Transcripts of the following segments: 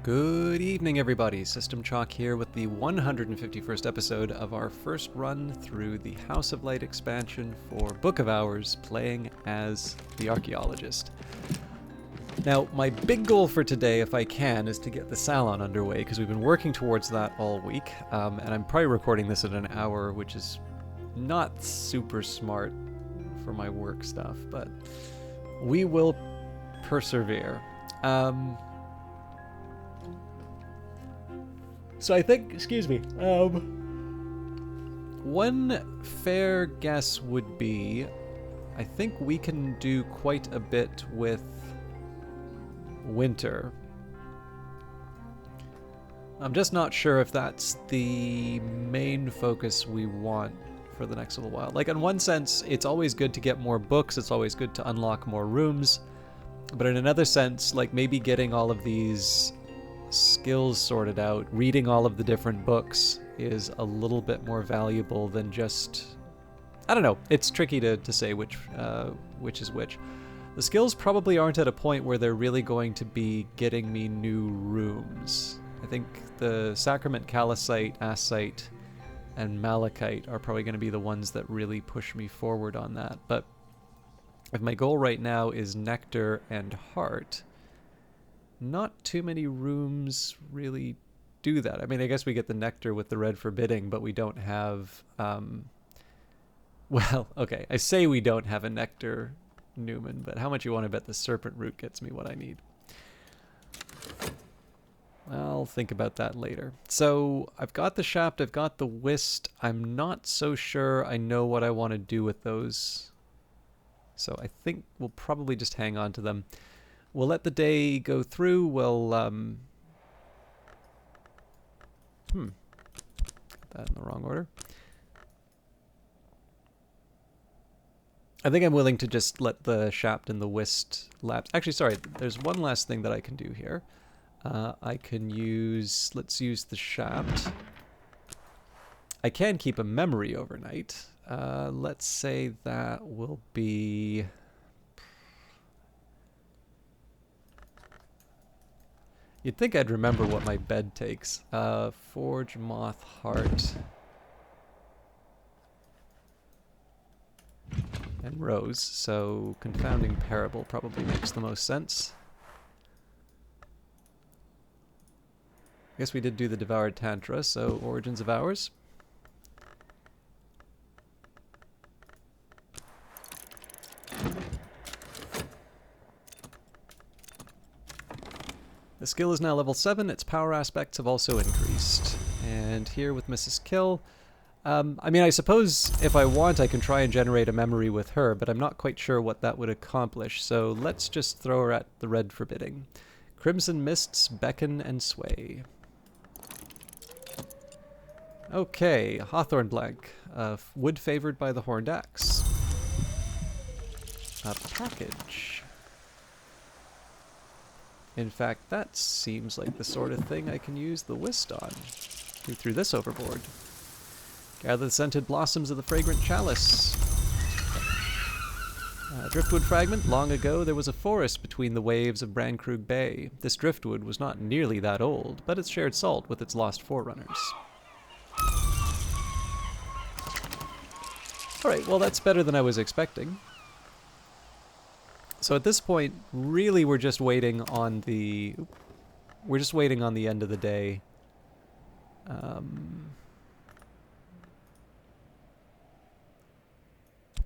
Good evening, everybody. System Chalk here with the 151st episode of our first run through the House of Light expansion for Book of Hours, playing as the Archaeologist. Now, my big goal for today, if I can, is to get the Salon underway, because we've been working towards that all week, and I'm probably recording this at an hour, which is not super smart for my work stuff, but we will persevere. So I think, one fair guess would be, I think we can do quite a bit with winter. I'm just not sure if that's the main focus we want for the next little while. Like, in one sense, it's always good to get more books, it's always good to unlock more rooms, but in another sense, like maybe getting all of these skills sorted out, reading all of the different books is a little bit more valuable than just, I don't know, it's tricky to say which is which. The skills probably aren't at a point where they're really going to be getting me new rooms. I think the Sacrament Calcite, Assite, and Malachite are probably going to be the ones that really push me forward on that, but if my goal right now is Nectar and Heart, not too many rooms really do that. I mean, I guess we get the Nectar with the Red Forbidding, but we don't have, well, okay, I say we don't have a Nectar Newman, but how much you want to bet the Serpent Root gets me what I need? I'll think about that later. So, I've got the Shaft, I've got the Whist. I'm not so sure I know what I want to do with those. So I think we'll probably just hang on to them. We'll let the day go through. We'll, Got that in the wrong order. I think I'm willing to just let the Shaft and the Whist lapse. Actually, sorry, there's one last thing that I can do here. I can use, let's use the Shaft. I can keep a memory overnight. Let's say that will be... You'd think I'd remember what my bed takes. Forge, Moth, Heart, and Rose. So Confounding Parable probably makes the most sense. I guess we did do the Devoured Tantra, so Origins of Hours. The skill is now level 7, its power aspects have also increased. And here with Mrs. Kill, I mean, I suppose if I want I can try and generate a memory with her, but I'm not quite sure what that would accomplish, so let's just throw her at the Red Forbidding. Crimson Mists, Beckon, and Sway. Okay, Hawthorn Blank, wood favored by the Horned Axe. A package. In fact, that seems like the sort of thing I can use the Whist on. We threw this overboard. Gather the scented blossoms of the fragrant chalice. Driftwood fragment. Long ago, there was a forest between the waves of Brankrug Bay. This driftwood was not nearly that old, but it shared salt with its lost forerunners. Alright, well that's better than I was expecting. So at this point, really we're just waiting on the... We're just waiting on the end of the day.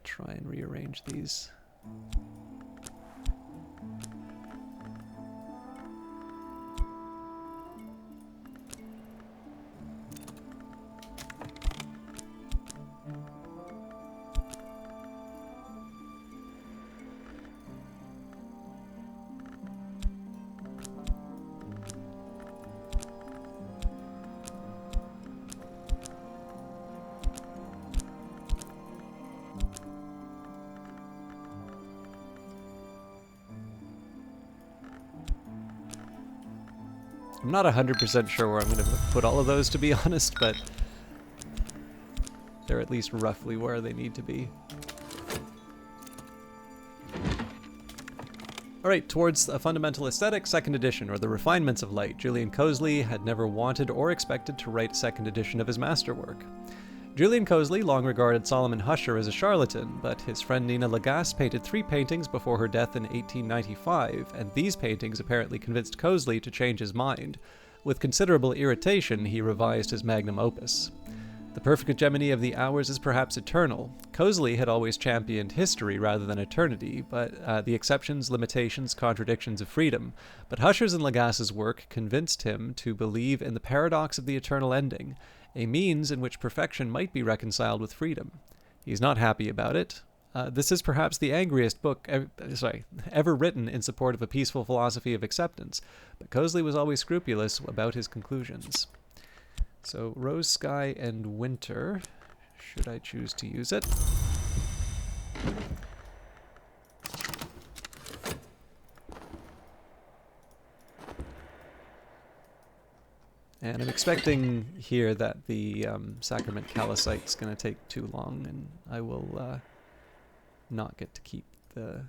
Try and rearrange these. I'm not 100% sure where I'm going to put all of those, to be honest, but they're at least roughly where they need to be. Alright, towards a fundamental aesthetic, second edition, or the refinements of light. Julian Cosley had never wanted or expected to write a second edition of his masterwork. Julian Cosley long regarded Solomon Huscher as a charlatan, but his friend Nina Lagasse painted 3 paintings before her death in 1895, and these paintings apparently convinced Cosley to change his mind. With considerable irritation, he revised his magnum opus. The perfect hegemony of the hours is perhaps eternal. Cosley had always championed history rather than eternity, but the exceptions, limitations, contradictions of freedom. But Huscher's and Lagasse's work convinced him to believe in the paradox of the eternal ending, a means in which perfection might be reconciled with freedom. He's not happy about it. This is perhaps the angriest book ever written in support of a peaceful philosophy of acceptance, but Cosley was always scrupulous about his conclusions. So, Rose, Sky, and Winter, should I choose to use it. And I'm expecting here that the Sacrament Callicite's going to take too long, and I will not get to keep the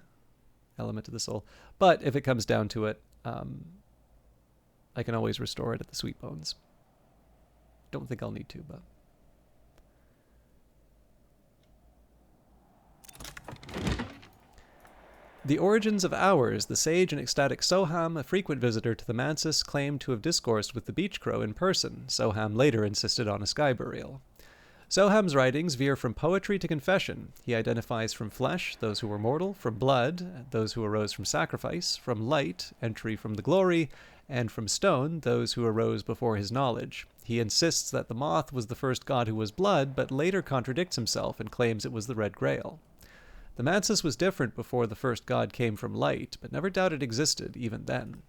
Element of the Soul. But if it comes down to it, I can always restore it at the Sweet Bones. Don't think I'll need to, but... The origins of hours, the sage and ecstatic Soham, a frequent visitor to the mansis, claimed to have discoursed with the beach crow in person. Soham later insisted on a sky burial. Soham's writings veer from poetry to confession. He identifies from flesh, those who were mortal, from blood, those who arose from sacrifice, from light, entry from the glory, and from stone, those who arose before his knowledge. He insists that the moth was the first god who was blood, but later contradicts himself and claims it was the Red Grail. The mansis was different before the first god came from light, but never doubted existed even then.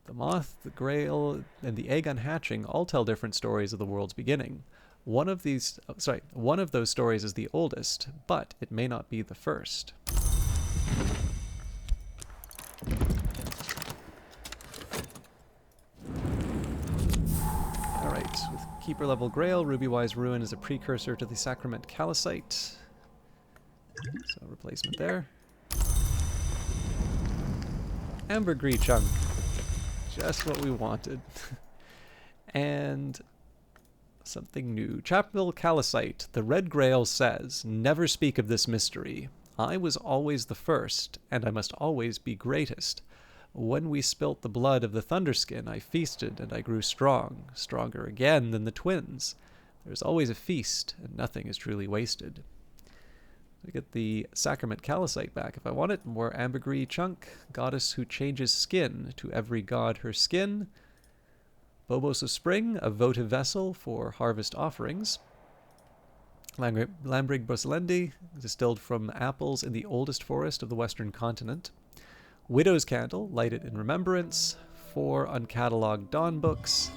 The moth, the grail, and the egg unhatching all tell different stories of the world's beginning. One of those stories is the oldest, but it may not be the first. Alright, with Keeper level Grail, Ruby-Wise Ruin is a precursor to the Sacrament Callicite. So replacement there. Ambergris chunk. Just what we wanted. And something new. Chapel Callicite. The Red Grail says, "Never speak of this mystery. I was always the first, and I must always be greatest. When we spilt the blood of the Thunderskin, I feasted, and I grew strong, stronger again than the twins. There's always a feast, and nothing is truly wasted." I get the Sacrament Callicite back if I want it. More ambergris chunk. Goddess who changes skin. To every god her skin. Bobos of Spring, a votive vessel for harvest offerings. Lambrig Broselendi, distilled from apples in the oldest forest of the western continent. Widow's Candle, lighted in remembrance. 4 uncatalogued dawn books.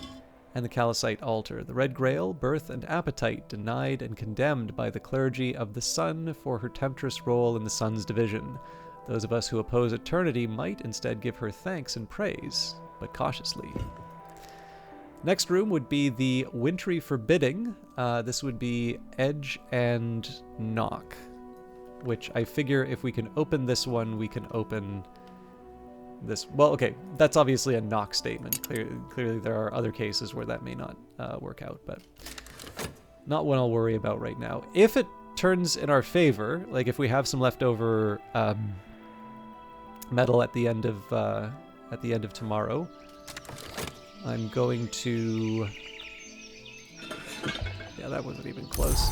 And the Callicite altar, the Red Grail, birth and appetite, denied and condemned by the clergy of the sun for her temptress role in the sun's division. Those of us who oppose eternity might instead give her thanks and praise, but cautiously. Next room would be the Wintry Forbidding. This would be Edge and Knock, which I figure if we can open this one, we can open... this. Well, okay, that's obviously a knock statement. Clearly there are other cases where that may not work out, but not one I'll worry about right now. If it turns in our favor, like if we have some leftover metal at the end of tomorrow, I'm going to... Yeah, that wasn't even close.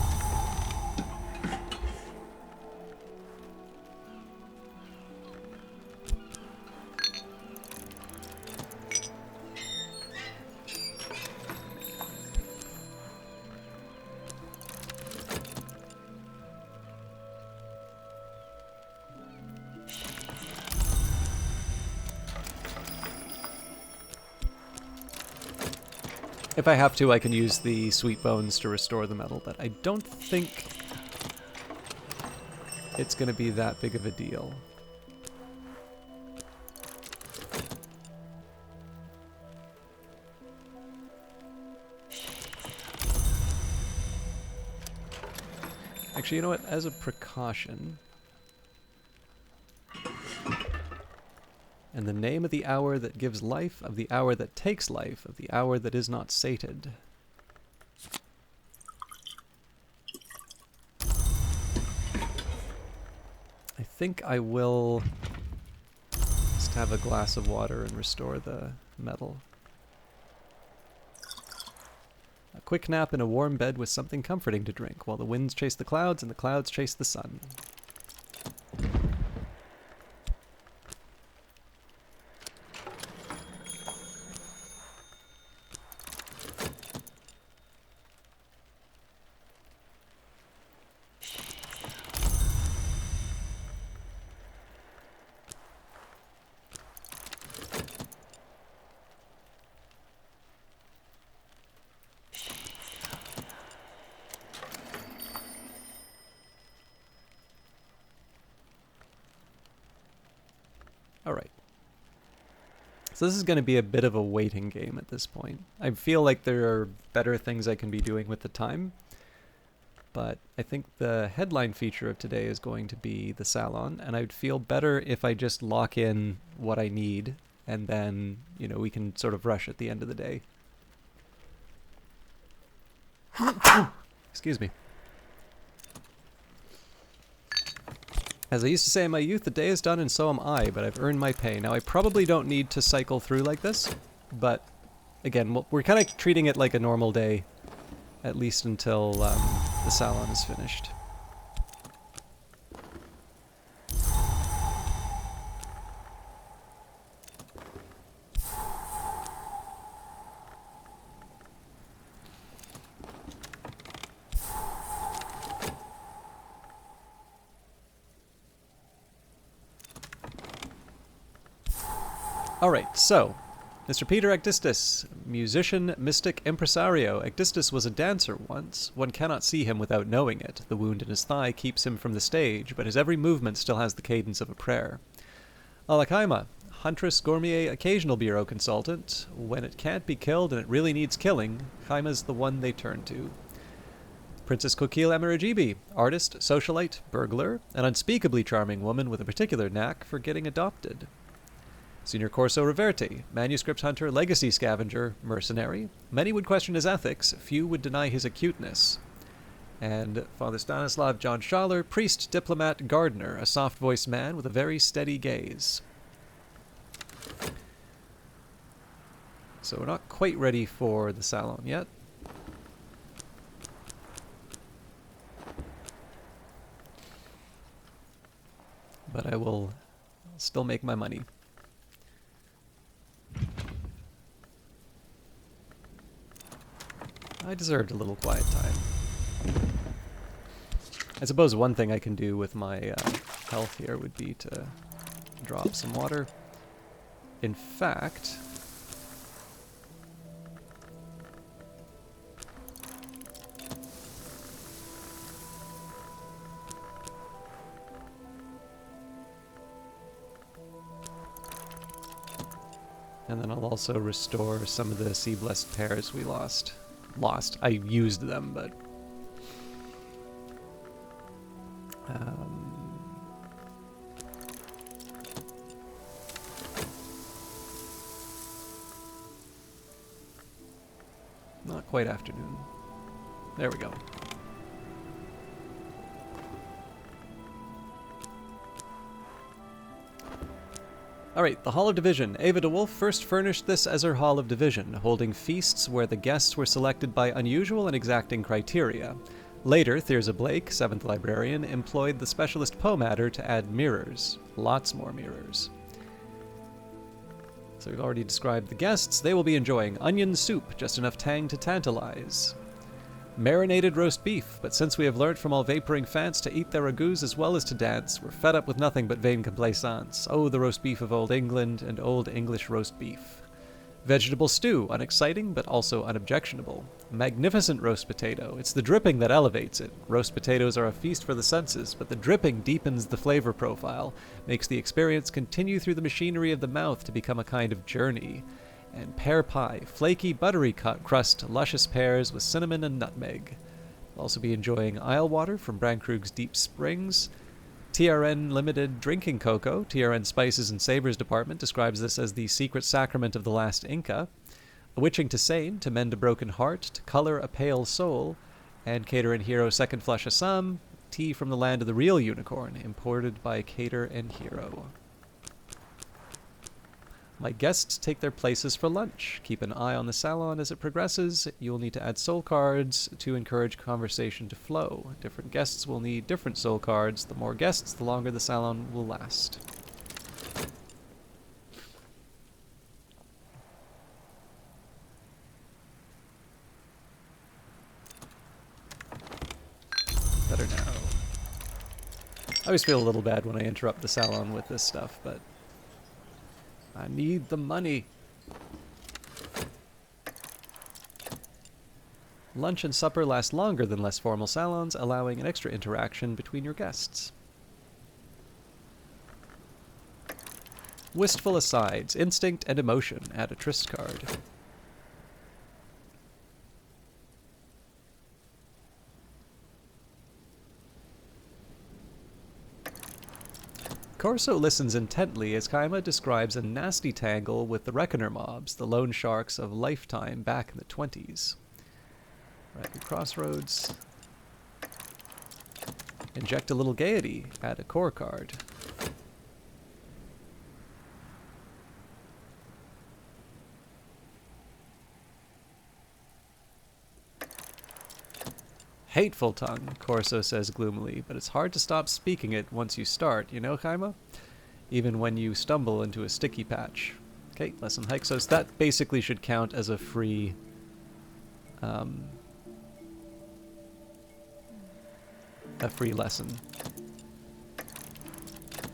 If I have to, I can use the Sweet Bones to restore the metal, but I don't think it's going to be that big of a deal. Actually, you know what? As a precaution... And the name of the hour that gives life, of the hour that takes life, of the hour that is not sated. I think I will just have a glass of water and restore the metal. A quick nap in a warm bed with something comforting to drink, while the winds chase the clouds and the clouds chase the sun. Alright. So this is going to be a bit of a waiting game at this point. I feel like there are better things I can be doing with the time. But I think the headline feature of today is going to be the Salon, and I'd feel better if I just lock in what I need, and then, you know, we can sort of rush at the end of the day. Excuse me. As I used to say in my youth, the day is done and so am I, but I've earned my pay. Now, I probably don't need to cycle through like this, but again, we're kind of treating it like a normal day, at least until the Salon is finished. Alright, so, Mr. Peter Ecdistis, musician, mystic, impresario. Ecdistis was a dancer once. One cannot see him without knowing it. The wound in his thigh keeps him from the stage, but his every movement still has the cadence of a prayer. Alakaima, huntress, gourmet, occasional bureau consultant. When it can't be killed and it really needs killing, Kaima's the one they turn to. Princess Kokil Emirajibi, artist, socialite, burglar, an unspeakably charming woman with a particular knack for getting adopted. Senior Corso Reverti, manuscript hunter, legacy scavenger, mercenary. Many would question his ethics, few would deny his acuteness. And Father Stanislav John Schaller, priest, diplomat, gardener, a soft-voiced man with a very steady gaze. So we're not quite ready for the Salon yet. But I will still make my money. I deserved a little quiet time. I suppose one thing I can do with my health here would be to drop some water. In fact, and then I'll also restore some of the sea blessed pears we lost. I used them, but not quite afternoon. There we go. Alright, the Hall of Division. Ava de Wolf first furnished this as her Hall of Division, holding feasts where the guests were selected by unusual and exacting criteria. Later, Thirza Blake, 7th Librarian, employed the specialist pomatter to add mirrors. Lots more mirrors. So we've already described the guests. They will be enjoying onion soup, just enough tang to tantalize. Marinated roast beef, but since we have learnt from all vaporing fants to eat their ragouts as well as to dance, we're fed up with nothing but vain complaisance. Oh, the roast beef of Old England and Old English roast beef. Vegetable stew, unexciting but also unobjectionable. Magnificent roast potato. It's the dripping that elevates it. Roast potatoes are a feast for the senses, but the dripping deepens the flavor profile, makes the experience continue through the machinery of the mouth to become a kind of journey. And pear pie, flaky, buttery crust, luscious pears with cinnamon and nutmeg. We'll also be enjoying Isle water from Brankrug's Deep Springs. TRN Limited Drinking Cocoa, TRN Spices and Savors Department, describes this as the secret sacrament of the last Inca, witching to sane, to mend a broken heart, to color a pale soul, and Cater and Hero Second Flush Assam, tea from the land of the real unicorn, imported by Cater and Hero. My guests take their places for lunch. Keep an eye on the salon as it progresses. You'll need to add soul cards to encourage conversation to flow. Different guests will need different soul cards. The more guests, the longer the salon will last. Better now. I always feel a little bad when I interrupt the salon with this stuff, but I need the money. Lunch and supper last longer than less formal salons, allowing an extra interaction between your guests. Wistful asides, instinct and emotion. Add a tryst card. Corso listens intently as Kaima describes a nasty tangle with the Reckoner mobs, the loan sharks of Lifetime back in the 20s. Rapid crossroads. Inject a little gaiety. Add a core card. Hateful tongue, Corso says gloomily, but it's hard to stop speaking it once you start, you know, Kaima? Even when you stumble into a sticky patch. Okay, lesson Hyksos. That basically should count as a free... a free lesson.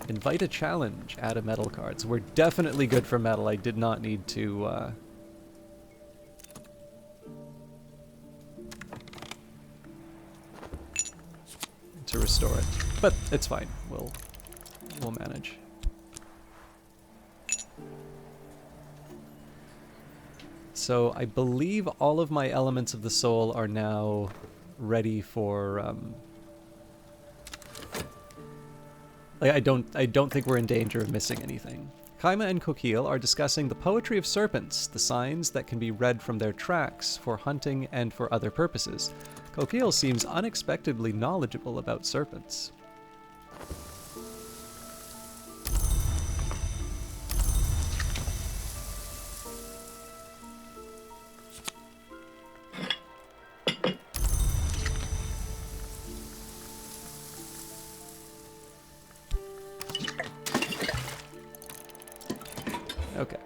Invite a challenge. Add a metal card. So we're definitely good for metal. I did not need to... to restore it, but it's fine. We'll manage. So I believe all of my elements of the soul are now ready for. I don't think we're in danger of missing anything. Kaima and Kokil are discussing the poetry of serpents, the signs that can be read from their tracks for hunting and for other purposes. Kokil seems unexpectedly knowledgeable about serpents. Okay.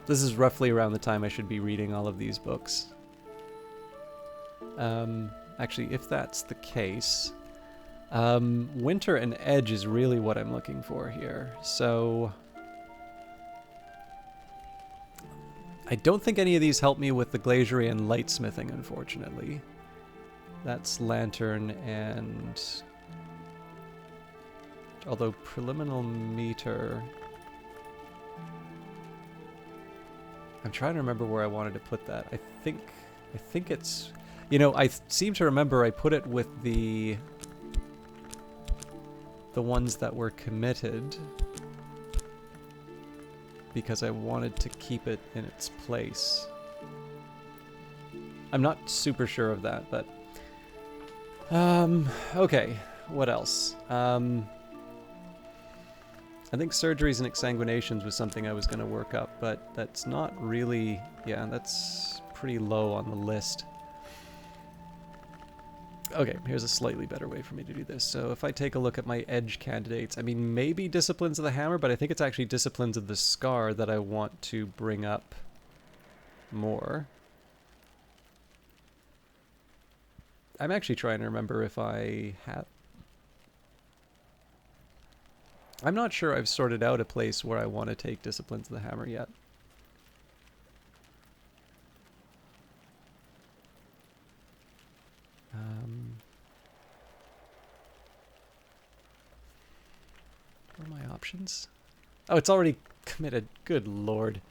This is roughly around the time I should be reading all of these books. Actually, if that's the case, Winter and Edge is really what I'm looking for here. So I don't think any of these help me with the glazier and lightsmithing, unfortunately. That's Lantern and... although preliminal meter... I'm trying to remember where I wanted to put that. I think it's... You know, I seem to remember I put it with the ones that were committed because I wanted to keep it in its place. I'm not super sure of that, but okay, what else? I think surgeries and exsanguinations was something I was going to work up, but that's not really, yeah, that's pretty low on the list. Okay, here's a slightly better way for me to do this. So if I take a look at my edge candidates, I mean, maybe Disciplines of the Hammer, but I think it's actually Disciplines of the Scar that I want to bring up more. I'm actually trying to remember if I have... I'm not sure I've sorted out a place where I want to take Disciplines of the Hammer yet. What are my options? Oh, it's already committed. Good lord.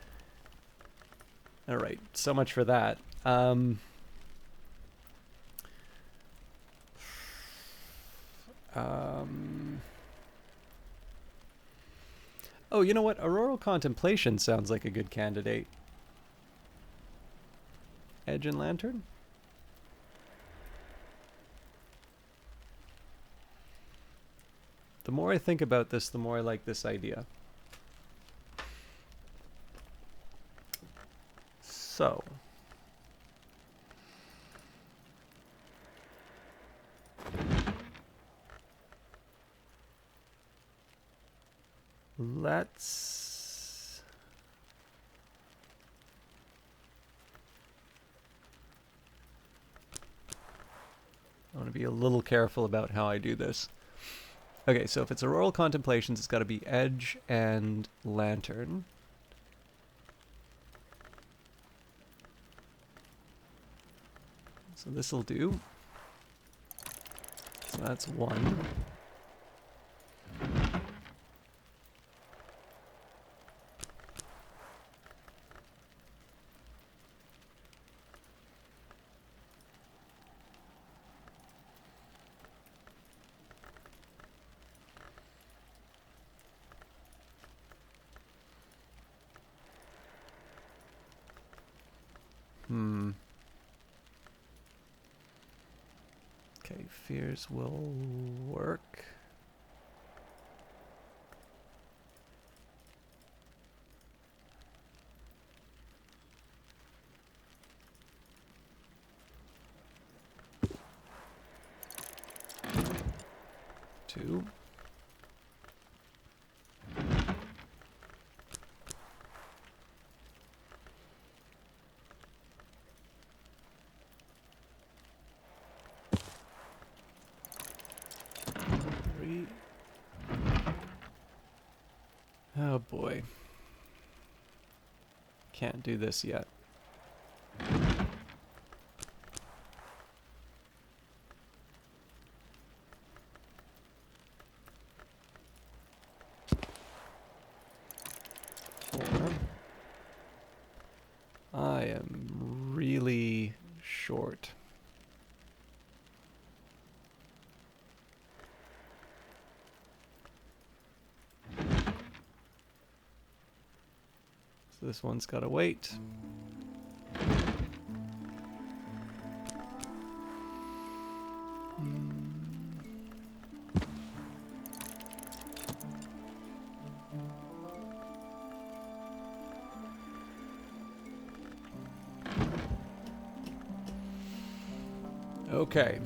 Alright, so much for that. Oh, you know what? Auroral Contemplation sounds like a good candidate. Edge and Lantern? The more I think about this, the more I like this idea. So. Let's... I want to be a little careful about how I do this. Okay, so if it's Auroral Contemplations, it's got to be Edge and Lantern. So this'll do. So that's one. Okay, fears will work. Two. Three. Oh boy. Can't do this yet. Four. I am really short. So this one's gotta wait. Okay.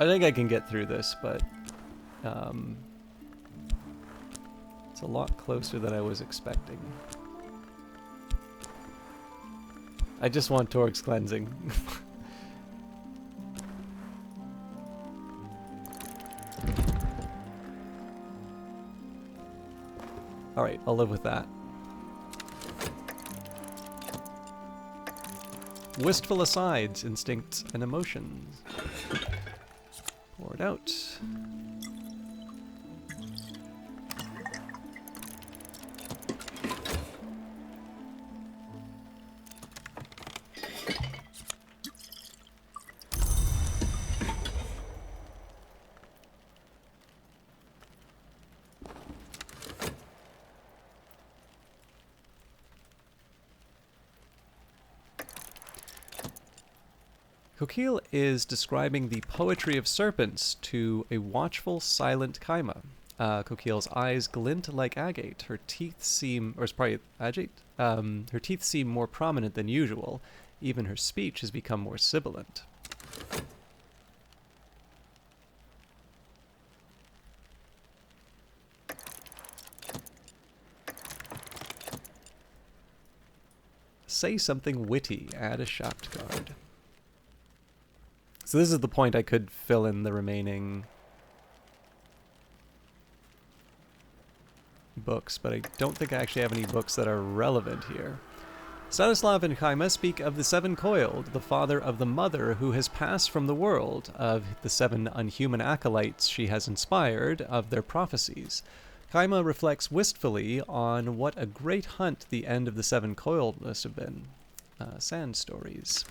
I think I can get through this, but it's a lot closer than I was expecting. I just want Torx cleansing. Alright, I'll live with that. Wistful asides, instincts, and emotions. Pour it out. Coquille is describing the poetry of serpents to a watchful, silent Kaima. Coquille's eyes glint like agate. Her teeth seem, or it's probably agate? Her teeth seem more prominent than usual. Even her speech has become more sibilant. Say something witty. Add a shaft card. So this is the point I could fill in the remaining books, but I don't think I actually have any books that are relevant here. Stanislav and Chaima speak of the seven-coiled, the father of the mother who has passed from the world, of the seven unhuman acolytes she has inspired, of their prophecies. Chaima reflects wistfully on what a great hunt the end of the seven-coiled must have been. Sand stories.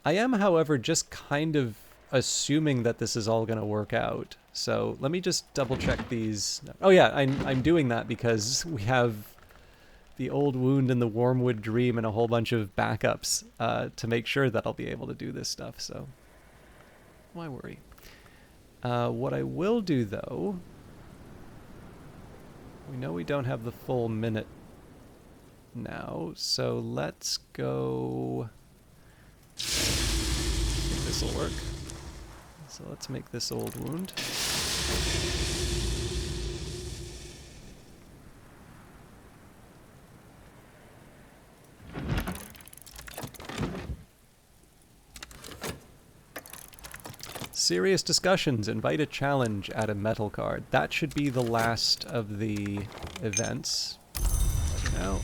I am, however, just kind of assuming that this is all going to work out. So let me just double-check these. Oh yeah, I'm doing that because we have the old wound and the Wormwood Dream and a whole bunch of backups to make sure that I'll be able to do this stuff, so why worry? What I will do, though, we know we don't have the full minute now, so let's go... I think this will work. So let's make this old wound. Serious discussions. Invite a challenge. Add a metal card. That should be the last of the events. Now.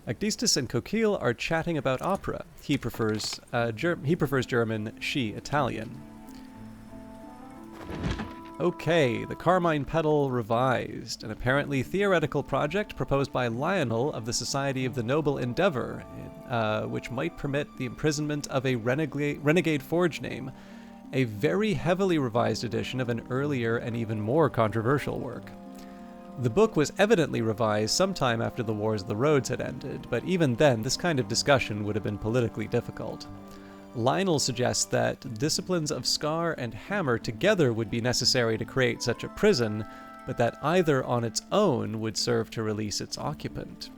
Agdistis and Coquille are chatting about opera. He prefers German, she Italian. Okay, the Carmine Petal revised, an apparently theoretical project proposed by Lionel of the Society of the Noble Endeavor, which might permit the imprisonment of a renegade forge name, a very heavily revised edition of an earlier and even more controversial work. The book was evidently revised sometime after the Wars of the Rhodes had ended, but even then this kind of discussion would have been politically difficult. Lionel suggests that disciplines of Scar and Hammer together would be necessary to create such a prison, but that either on its own would serve to release its occupant.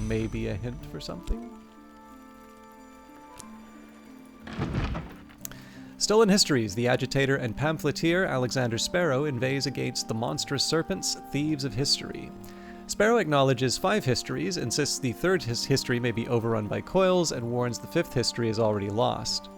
Maybe a hint for something? Stolen Histories, the agitator and pamphleteer Alexander Sparrow inveighs against the monstrous serpents, thieves of history. Sparrow acknowledges 5 histories, insists the third history may be overrun by coils, and warns the 5th history is already lost.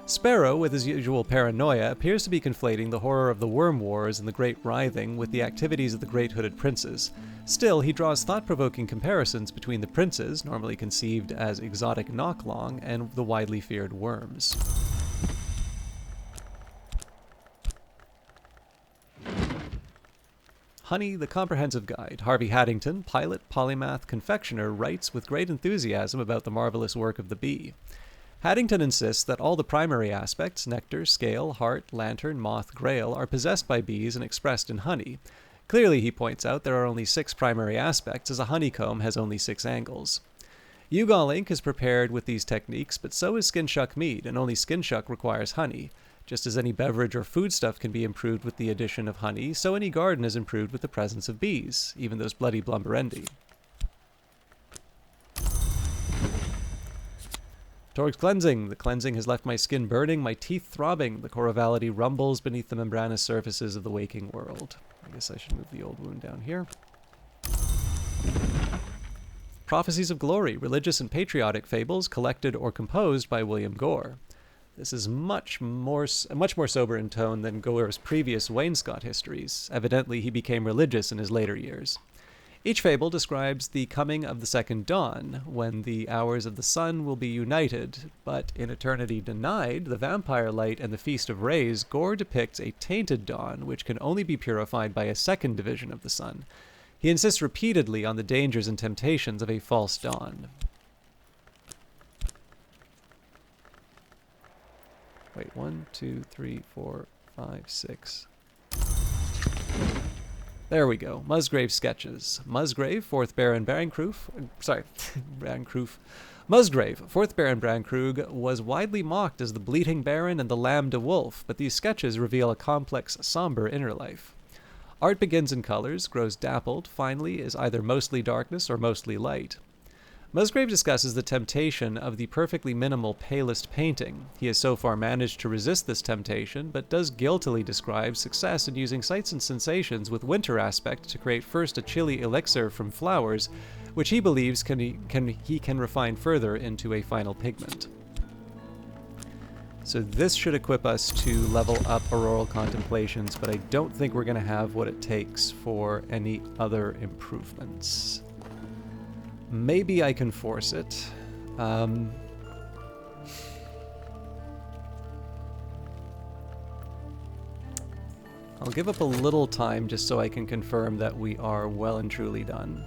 Sparrow, with his usual paranoia, appears to be conflating the horror of the Worm Wars and the Great Writhing with the activities of the Great Hooded Princes. Still, he draws thought-provoking comparisons between the princes, normally conceived as exotic knocklong, and the widely feared worms. Honey, the Comprehensive Guide. Harvey Haddington, pilot, polymath, confectioner, writes with great enthusiasm about the marvelous work of the bee. Haddington insists that all the primary aspects, nectar, scale, heart, lantern, moth, grail, are possessed by bees and expressed in honey. Clearly, he points out, there are only 6 primary aspects, as a honeycomb has only 6 angles. Yugol ink is prepared with these techniques, but so is Skinshuck mead, and only Skinshuck requires honey. Just as any beverage or foodstuff can be improved with the addition of honey, so any garden is improved with the presence of bees, even those bloody blumberendi. Torg's cleansing. The cleansing has left my skin burning, my teeth throbbing. The corality rumbles beneath the membranous surfaces of the waking world. I guess I should move the old wound down here. Prophecies of Glory, religious and patriotic fables collected or composed by William Gore. This is much more sober in tone than Gore's previous Wainscot histories. Evidently, he became religious in his later years. Each fable describes the coming of the second dawn, when the hours of the sun will be united, but in Eternity Denied, the Vampire Light and the Feast of Rays, Gore depicts a tainted dawn which can only be purified by a second division of the sun. He insists repeatedly on the dangers and temptations of a false dawn. Wait, 1, 2, 3, 4, 5, 6. There we go. Musgrave sketches. Musgrave, 4th Baron Brancroof. Musgrave, 4th Baron Brankrug, was widely mocked as the Bleating Baron and the Lamb de Wolf, but these sketches reveal a complex, somber inner life. Art begins in colors, grows dappled, finally is either mostly darkness or mostly light. Musgrave discusses the temptation of the perfectly minimal palest painting. He has so far managed to resist this temptation, but does guiltily describe success in using sights and sensations with winter aspect to create first a chilly elixir from flowers, which he believes he can refine further into a final pigment. So this should equip us to level up Auroral Contemplations, but I don't think we're going to have what it takes for any other improvements. Maybe I can force it. I'll give up a little time just so I can confirm that we are well and truly done.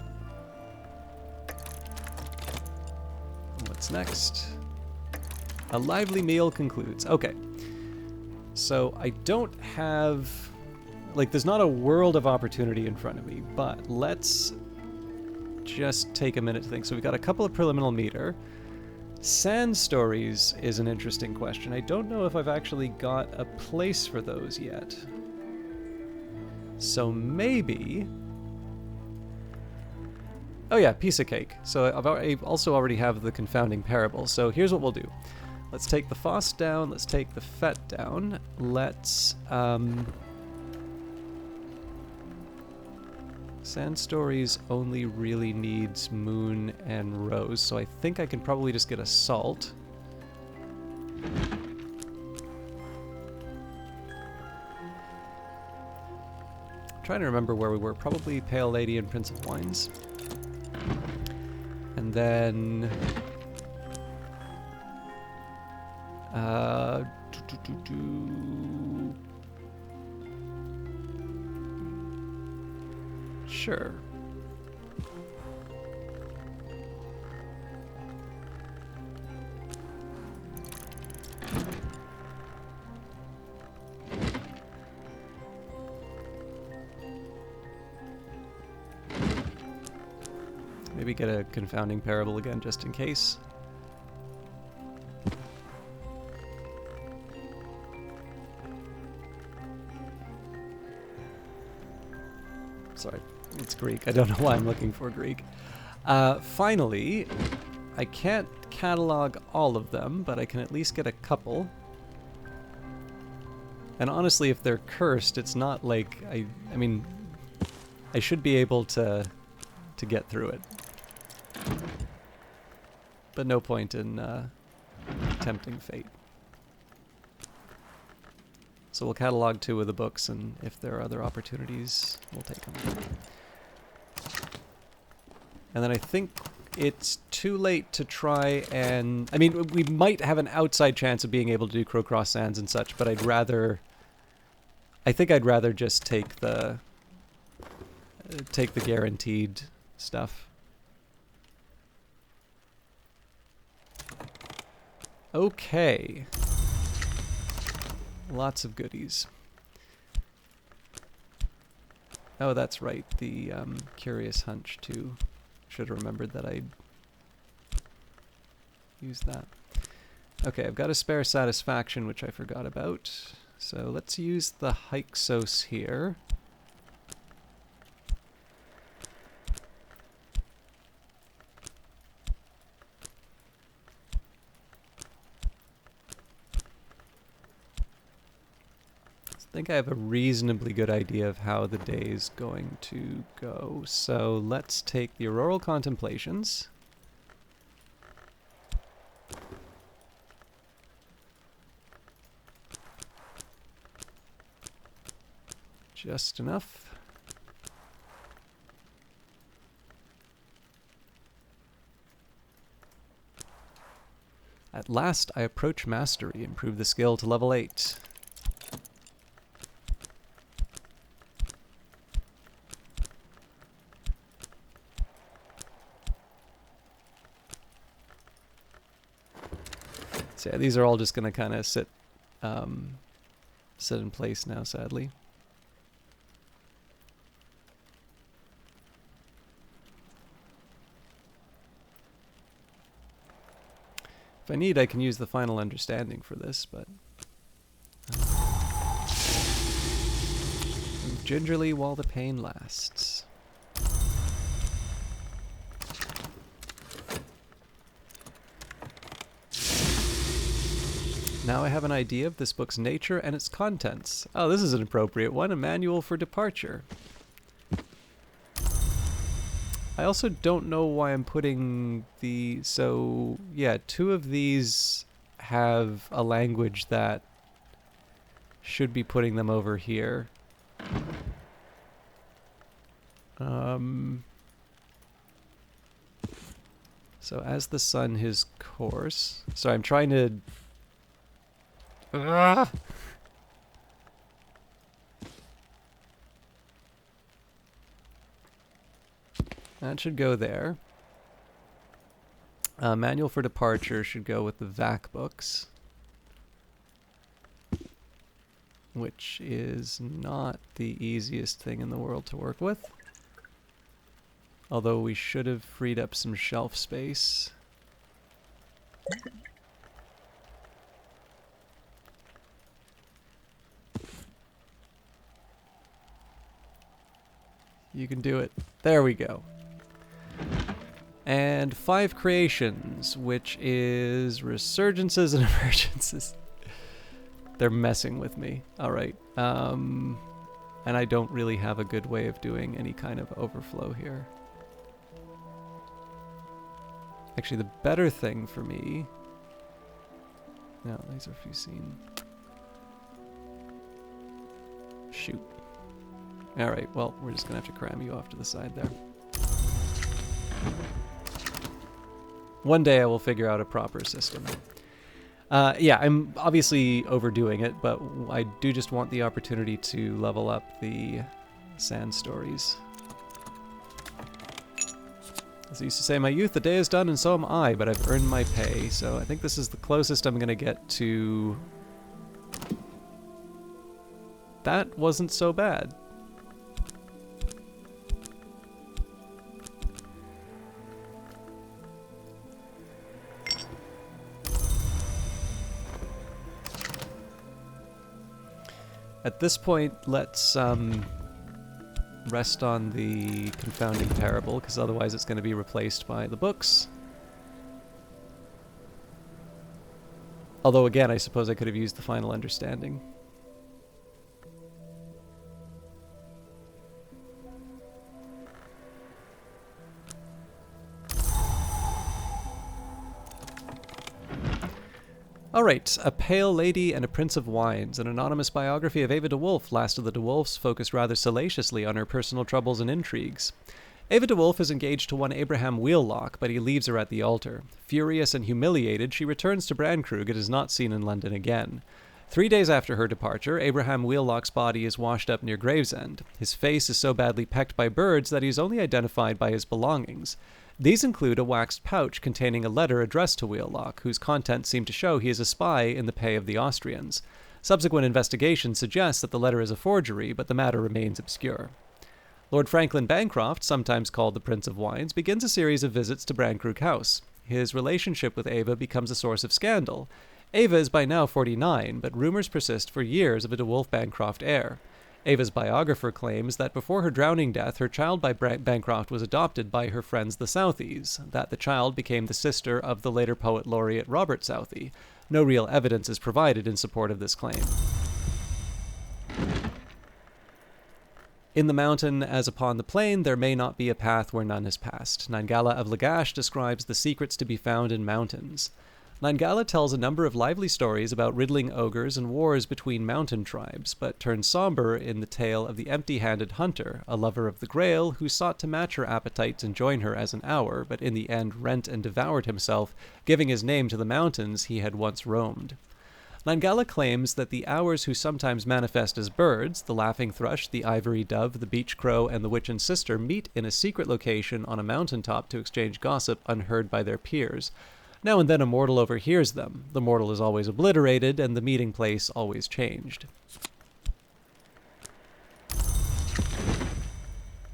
What's next? A lively meal concludes. Okay. So I don't have... Like, there's not a world of opportunity in front of me, but let's just take a minute to think. So we've got a couple of preliminary meter. Sand stories is an interesting question. I don't know if I've actually got a place for those yet. So maybe... Oh yeah, piece of cake. So I also already have the confounding parable. So here's what we'll do. Let's take the Foss down. Let's take the Fet down. Let's... Sand Stories only really needs Moon and Rose, so I think I can probably just get a Salt. Trying to remember where we were. Probably Pale Lady and Prince of Wines. And then... Sure. Maybe get a confounding parable again just in case. Sorry, it's Greek. I don't know why I'm looking for Greek. Finally, I can't catalog all of them, but I can at least get a couple. And honestly, if they're cursed, it's not like... I mean, I should be able to get through it. But no point in tempting fate. So we'll catalog 2 of the books, and if there are other opportunities, we'll take them. And then I think it's too late to try and... I mean, we might have an outside chance of being able to do Crowcross Sands and such, but I'd rather... I think I'd rather just take the guaranteed stuff. Okay. Lots of goodies. Oh, that's right. The Curious Hunch, too. Should have remembered that I'd use that. Okay, I've got a spare Satisfaction, which I forgot about. So let's use the Hyksos here. I think I have a reasonably good idea of how the day is going to go. So let's take the Auroral Contemplations. Just enough. At last, I approach mastery. Improve the skill to level 8. So yeah, these are all just going to kind of sit in place now, sadly. If I need, I can use the Final Understanding for this, but... Move gingerly while the pain lasts. Now I have an idea of this book's nature and its contents. Oh, this is an appropriate one, a manual for departure. I also don't know why I'm putting the... So, yeah, 2 of these have a language that should be putting them over here. So as the sun his course... Sorry, I'm trying to... That should go there. Manual for departure should go with the VAC books, which is not the easiest thing in the world to work with. Although we should have freed up some shelf space. You can do it. There we go. And 5 creations, which is resurgences and emergences. They're messing with me. Alright. And I don't really have a good way of doing any kind of overflow here. Actually, the better thing for me... No, these are few seen. Shoot. Alright, well, we're just gonna have to cram you off to the side there. One day I will figure out a proper system. Yeah, I'm obviously overdoing it, but I do just want the opportunity to level up the sand stories. As I used to say in my youth, the day is done and so am I, but I've earned my pay, so I think this is the closest I'm gonna get to... That wasn't so bad. At this point, let's rest on the confounding parable, because otherwise it's going to be replaced by the books. Although again, I suppose I could have used the final understanding. Alright, A Pale Lady and a Prince of Wines, an anonymous biography of Ava de Wolf. Last of the de Wolfs focused rather salaciously on her personal troubles and intrigues. Ava de Wolf is engaged to one Abraham Wheellock, but he leaves her at the altar. Furious and humiliated, she returns to Brandkrug and is not seen in London again. 3 days after her departure, Abraham Wheellock's body is washed up near Gravesend. His face is so badly pecked by birds that he is only identified by his belongings. These include a waxed pouch containing a letter addressed to Wheellock, whose contents seem to show he is a spy in the pay of the Austrians. Subsequent investigation suggests that the letter is a forgery, but the matter remains obscure. Lord Franklin Bancroft, sometimes called the Prince of Wines, begins a series of visits to Brandkrug House. His relationship with Ava becomes a source of scandal. Ava is by now 49, but rumors persist for years of a de Wolf Bancroft heir. Ava's biographer claims that before her drowning death, her child by Bancroft was adopted by her friends the Southies, that the child became the sister of the later poet laureate Robert Southey. No real evidence is provided in support of this claim. In the mountain, as upon the plain, there may not be a path where none has passed. Nangala of Lagash describes the secrets to be found in mountains. Nangala tells a number of lively stories about riddling ogres and wars between mountain tribes, but turns somber in the tale of the empty-handed hunter, a lover of the Grail, who sought to match her appetites and join her as an hour, but in the end rent and devoured himself, giving his name to the mountains he had once roamed. Nangala claims that the hours who sometimes manifest as birds, the laughing thrush, the ivory dove, the beech crow, and the witch and sister, meet in a secret location on a mountaintop to exchange gossip unheard by their peers. Now and then a mortal overhears them. The mortal is always obliterated, and the meeting place always changed.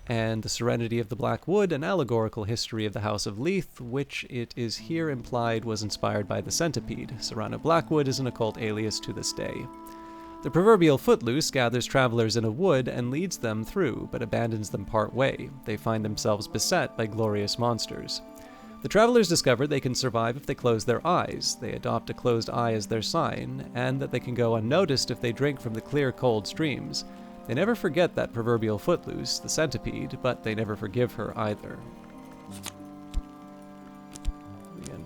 And The Serenity of the Black Wood, an allegorical history of the House of Leith, which it is here implied was inspired by the centipede. Serrano Blackwood is an occult alias to this day. The proverbial footloose gathers travelers in a wood and leads them through, but abandons them part way. They find themselves beset by glorious monsters. The travelers discover they can survive if they close their eyes. They adopt a closed eye as their sign, and that they can go unnoticed if they drink from the clear, cold streams. They never forget that proverbial Footloose, the centipede, but they never forgive her either. Again,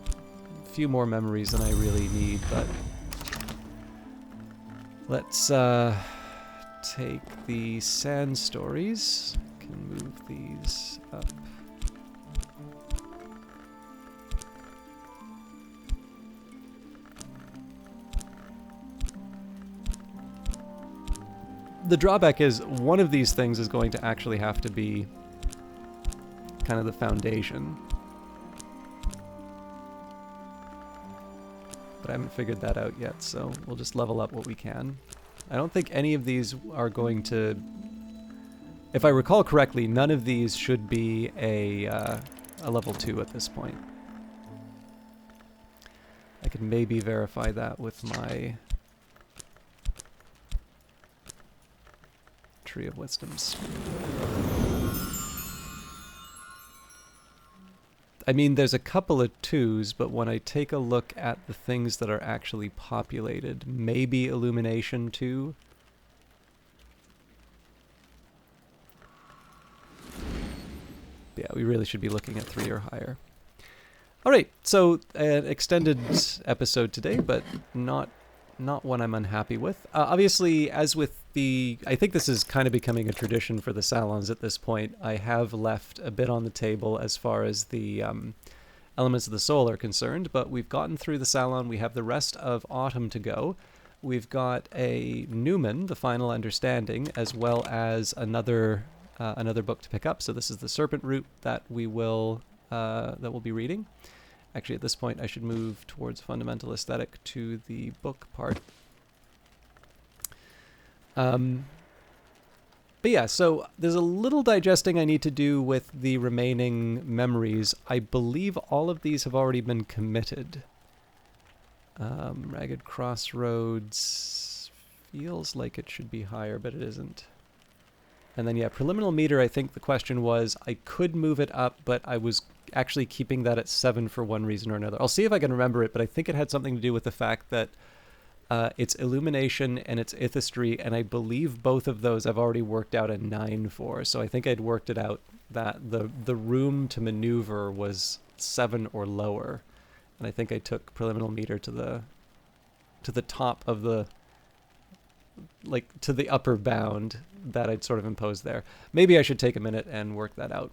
a few more memories than I really need, but let's take the sand stories. I can move these up. The drawback is one of these things is going to actually have to be kind of the foundation. But I haven't figured that out yet, so we'll just level up what we can. I don't think any of these are going to... If I recall correctly, none of these should be a level 2 at this point. I could maybe verify that with my Tree of Wisdoms. I mean, there's a couple of 2s, but when I take a look at the things that are actually populated, maybe Illumination 2. Yeah, we really should be looking at 3 or higher. Alright, so an extended episode today, but not one I'm unhappy with. Obviously, as with I think this is kind of becoming a tradition for the salons at this point. I have left a bit on the table as far as the elements of the soul are concerned, but we've gotten through the salon. We have the rest of autumn to go. We've got a Newman, The Final Understanding, as well as another book to pick up. So this is the Serpent Root that we'll be reading. Actually, at this point, I should move towards fundamental aesthetic to the book part. But yeah, so there's a little digesting I need to do with the remaining memories. I believe all of these have already been committed. Ragged Crossroads feels like it should be higher, but it isn't. And then, yeah, Preliminal Meter, I think the question was, I could move it up, but I was actually keeping that at 7 for one reason or another. I'll see if I can remember it, but I think it had something to do with the fact that it's Illumination and it's Ithistry, and I believe both of those I've already worked out a 9 for. So I think I'd worked it out that the room to maneuver was 7 or lower, and I think I took Preliminal Meter to the top of the, like, to the upper bound that I'd sort of imposed there. Maybe I should take a minute and work that out.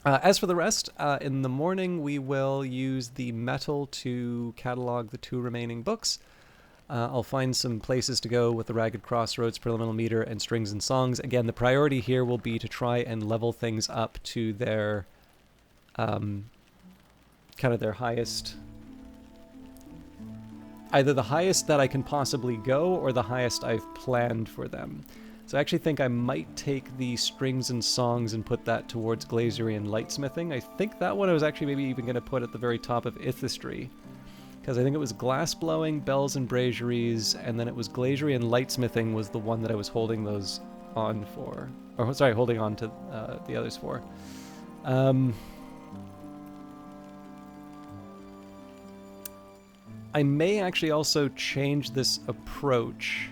As for the rest, in the morning we will use the metal to catalog the 2 remaining books. I'll find some places to go with the Ragged Crossroads, Preliminal Meter, and Strings and Songs. Again, the priority here will be to try and level things up to their kind of their highest, either the highest that I can possibly go or the highest I've planned for them. So I actually think I might take the Strings and Songs and put that towards Glazery and Lightsmithing. I think that one I was actually maybe even going to put at the very top of Ithistry, because I think it was Glassblowing, Bells and Braziers, and then it was Glazery and Lightsmithing was the one that I was holding those on for. Or, sorry, holding on to the others for. I may actually also change this approach.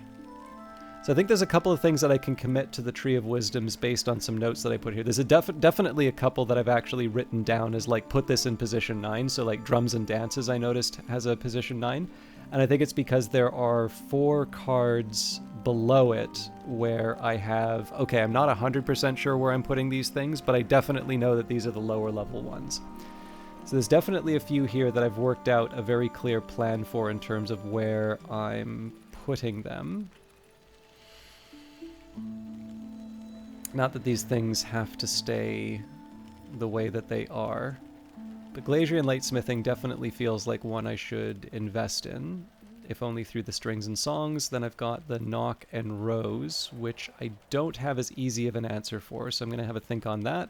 So I think there's a couple of things that I can commit to the Tree of Wisdoms based on some notes that I put here. There's definitely a couple that I've actually written down as, like, put this in position 9. So, like, Drums and Dances, I noticed, has a position 9. And I think it's because there are 4 cards below it where I have... Okay, I'm not 100% sure where I'm putting these things, but I definitely know that these are the lower level ones. So there's definitely a few here that I've worked out a very clear plan for in terms of where I'm putting them. Not that these things have to stay the way that they are, but Glazier and Lightsmithing definitely feels like one I should invest in, if only through the Strings and Songs. Then I've got the Knock and Rose, which I don't have as easy of an answer for, so I'm going to have a think on that.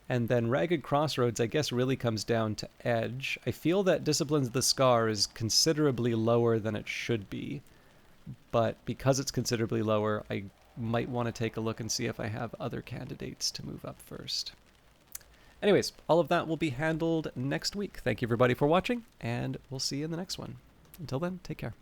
And then Ragged Crossroads, I guess, really comes down to Edge. I feel that Disciplines of the Scar is considerably lower than it should be, but because it's considerably lower, I might want to take a look and see if I have other candidates to move up first. Anyways, all of that will be handled next week. Thank you everybody for watching, and we'll see you in the next one. Until then, take care.